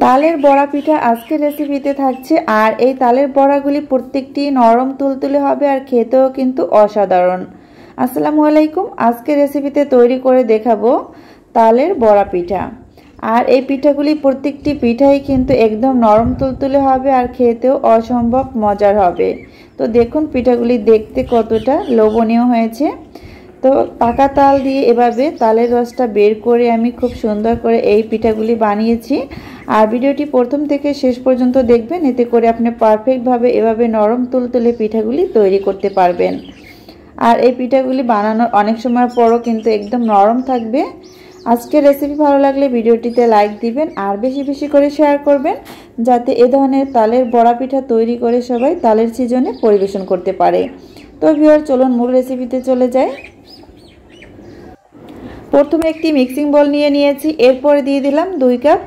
তালের বড়া পিঠা আজকের রেসিপিতে থাকছে। আর এই তালের বড়াগুলি প্রত্যেকটি নরম তুলতুলে হবে আর খেতেও কিন্তু অসাধারণ। আসসালামু আলাইকুম। আজকের রেসিপিতে তৈরি করে দেখাবো তালের বড়া পিঠা। আর এই পিঠাগুলি প্রত্যেকটি পিঠাই কিন্তু একদম নরম তুলতুলে হবে আর খেতেও অসম্ভব মজার হবে। তো দেখুন পিঠাগুলি দেখতে কতটা লোভনীয় হয়েছে। তো পাকা তাল দিয়ে এভাবে তালের রসটা বের করে আমি খুব সুন্দর করে এই পিঠাগুলি বানিয়েছি। আর ভিডিওটি প্রথম থেকে শেষ পর্যন্ত দেখবেন, এতে করে আপনি পারফেক্টভাবে এভাবে নরম তুলতুলে পিঠাগুলি তৈরি করতে পারবেন। আর এই পিঠাগুলি বানানোর অনেক সময় পরও কিন্তু একদম নরম থাকবে। আজকের রেসিপি ভালো লাগলে ভিডিওটিতে লাইক দিবেন আর বেশি বেশি করে শেয়ার করবেন, যাতে এ ধরনের তালের বড়া পিঠা তৈরি করে সবাই তালের সিজনে পরিবেশন করতে পারে। তো ভিউয়ার চলুন মূল রেসিপিতে চলে যাই। প্রথমে একটি মিক্সিং বোল নিয়েছি, এরপরে দিয়ে দিলাম 2 কাপ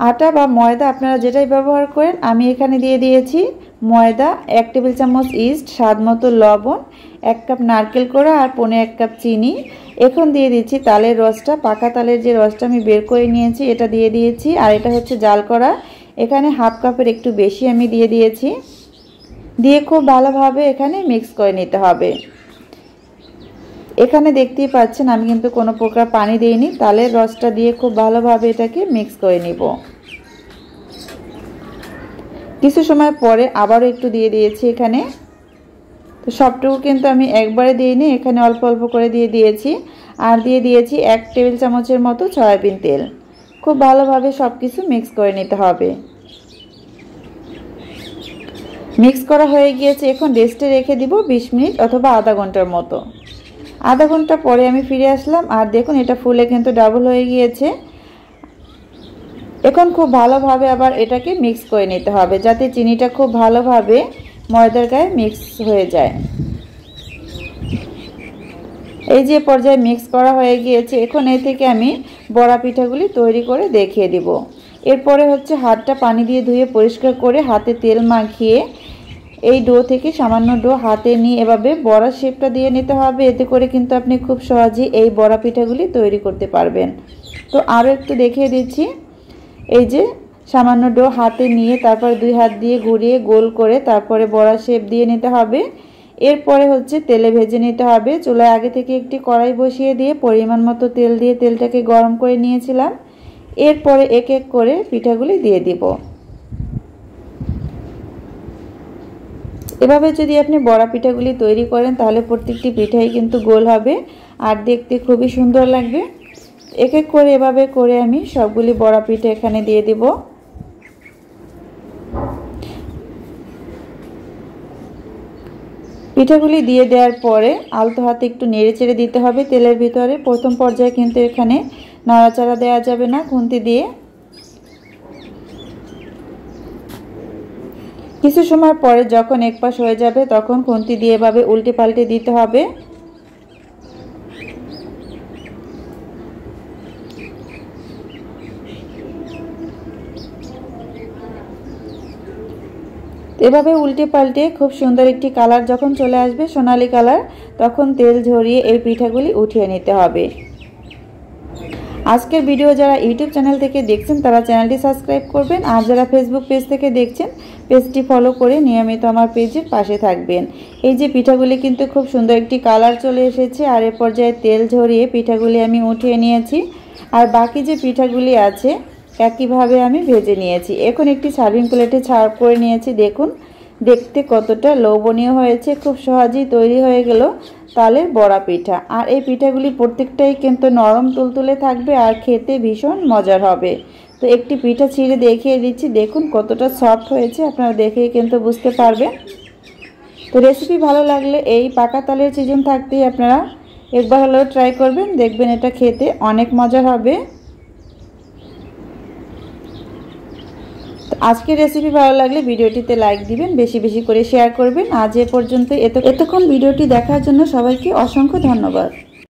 আটা বা ময়দা, আপনারা যেটাই ব্যবহার করেন। আমি এখানে দিয়ে দিয়েছি ময়দা, 1 টেবিল চামচ ইস্ট, স্বাদ মতো লবণ, 1 কাপ নারকেল কোড়া আর 1.5 কাপ চিনি। এখন দিয়ে দিচ্ছি তালের রসটা, পাকা তালের যে রসটা আমি বের করে নিয়েছি এটা দিয়ে দিয়েছি। আর এটা হচ্ছে জাল করা, এখানে হাফ কাপের একটু বেশি আমি দিয়ে দিয়েছি। দিয়ে খুব ভালোভাবে এখানে মিক্স করে নিতে হবে। এখানে দেখতেই পাচ্ছেন আমি কিন্তু কোনো প্রকার পানি দিইনি, তালের রসটা দিয়ে খুব ভালোভাবে এটাকে মিক্স করে নিব। কিছু সময় পরে আবারও একটু দিয়ে দিয়েছি এখানে। তো সবটুকু কিন্তু আমি একবারে দিইনি, এখানে অল্প অল্প করে দিয়ে দিয়েছি। আর দিয়ে দিয়েছি 1 টেবিল চামচের মতো সয়াবিন তেল। খুব ভালোভাবে সব কিছু মিক্স করে নিতে হবে। মিক্স করা হয়ে গিয়েছে, এখন রেস্টে রেখে দিব 20 মিনিট অথবা আধা ঘন্টার মতো। আধা ঘন্টা পরে আমি ফিরে আসলাম আর দেখুন এটা ফুলে কিন্তু ডাবল হয়ে গিয়েছে। এখন খুব ভালোভাবে আবার এটাকে মিক্স করে নিতে হবে, যাতে চিনিটা খুব ভালোভাবে ময়দার গায়ে মিক্স হয়ে যায়। এই যে পর্যায়ে মিক্স করা হয়ে গিয়েছে, এখন এই থেকে আমি বড়া পিঠাগুলি তৈরি করে দেখিয়ে দিব। এরপরে হচ্ছে হাতটা পানি দিয়ে ধুয়ে পরিষ্কার করে হাতে তেল মাখিয়ে এই ডো থেকে সামান্য ডো হাতে নিয়ে এভাবে বড়া শেপটা দিয়ে নিতে হবে। এতে করে কিন্তু আপনি খুব সহজেই এই বড়া পিঠাগুলি তৈরি করতে পারবেন। তো আরও একটু দেখিয়ে দিচ্ছি। এই যে সামান্য ডো হাতে নিয়ে তারপর 2 হাত দিয়ে ঘুরিয়ে গোল করে তারপরে বড়া শেপ দিয়ে নিতে হবে। এরপরে হচ্ছে তেলে ভেজে নিতে হবে। চুলায় আগে থেকে একটি কড়াই বসিয়ে দিয়ে পরিমাণ মতো তেল দিয়ে তেলটাকে গরম করে নিয়েছিলাম। এরপরে এক এক করে পিঠাগুলি দিয়ে দিব। এভাবে যদি আপনি বড়া পিঠাগুলি তৈরি করেন তাহলে প্রত্যেকটি পিঠাই কিন্তু গোল হবে আর দেখতে খুবই সুন্দর লাগবে। এক এক করে এভাবে করে আমি সবগুলি বড়া পিঠা এখানে দিয়ে দিব। পিঠাগুলি দিয়ে দেওয়ার পরে আলতো হাতে একটু নেড়েচেড়ে দিতে হবে তেলের ভিতরে। প্রথম পর্যায়ে কিন্তু এখানে নাড়াচাড়া দেওয়া যাবে না খুন্তি দিয়ে। কিছু সময় পরে যখন এক পাশ হয়ে যাবে তখন খুন্তি দিয়ে এভাবে উল্টে পাল্টে দিতে হবে। এভাবে উল্টে পাল্টে খুব সুন্দর একটি কালার যখন চলে আসবে, সোনালী কালার, তখন তেল ঝরিয়ে এই পিঠাগুলি উঠিয়ে নিতে হবে। আজকের ভিডিও যারা ইউটিউব চ্যানেল থেকে দেখছেন তারা চ্যানেলটি সাবস্ক্রাইব করবেন, আর যারা ফেসবুক পেজ থেকে দেখছেন পেজটি ফলো করে নিয়মিত আমার পেজের পাশে থাকবেন। এই যে পিঠাগুলি কিন্তু খুব সুন্দর একটি কালার চলে এসেছে আর এ পর্যায়ে তেল ঝরিয়ে পিঠাগুলি আমি উঠিয়ে নিয়েছি। আর বাকি যে পিঠাগুলি আছে একইভাবে আমি ভেজে নিয়েছি। এখন একটি সার্ভিং প্লেটে সার্ভ করে নিয়েছি। দেখুন দেখতে কতটা লোভনীয় হয়েছে। খুব সহজেই তৈরি হয়ে গেল তালের বড়া পিঠা। আর এই পিঠাগুলি প্রত্যেকটাই কিন্তু নরম তুলতুলে থাকবে আর খেতে ভীষণ মজার হবে। তো একটি পিঠা ছিঁড়ে দেখিয়ে দিচ্ছি, দেখুন কতটা সফট হয়েছে, আপনারা দেখেই কিন্তু বুঝতে পারবেন। তো রেসিপি ভালো লাগলে এই পাকা তালের সিজন থাকতেই আপনারা একবার হলেও ট্রাই করবেন, দেখবেন এটা খেতে অনেক মজার হবে। আজকের রেসিপি ভালো লাগলে ভিডিওটিতে লাইক দিবেন, বেশি বেশি করে শেয়ার করবেন। আজ এ পর্যন্ত এতক্ষণ ভিডিওটি দেখার জন্য সবাইকে অসংখ্য ধন্যবাদ।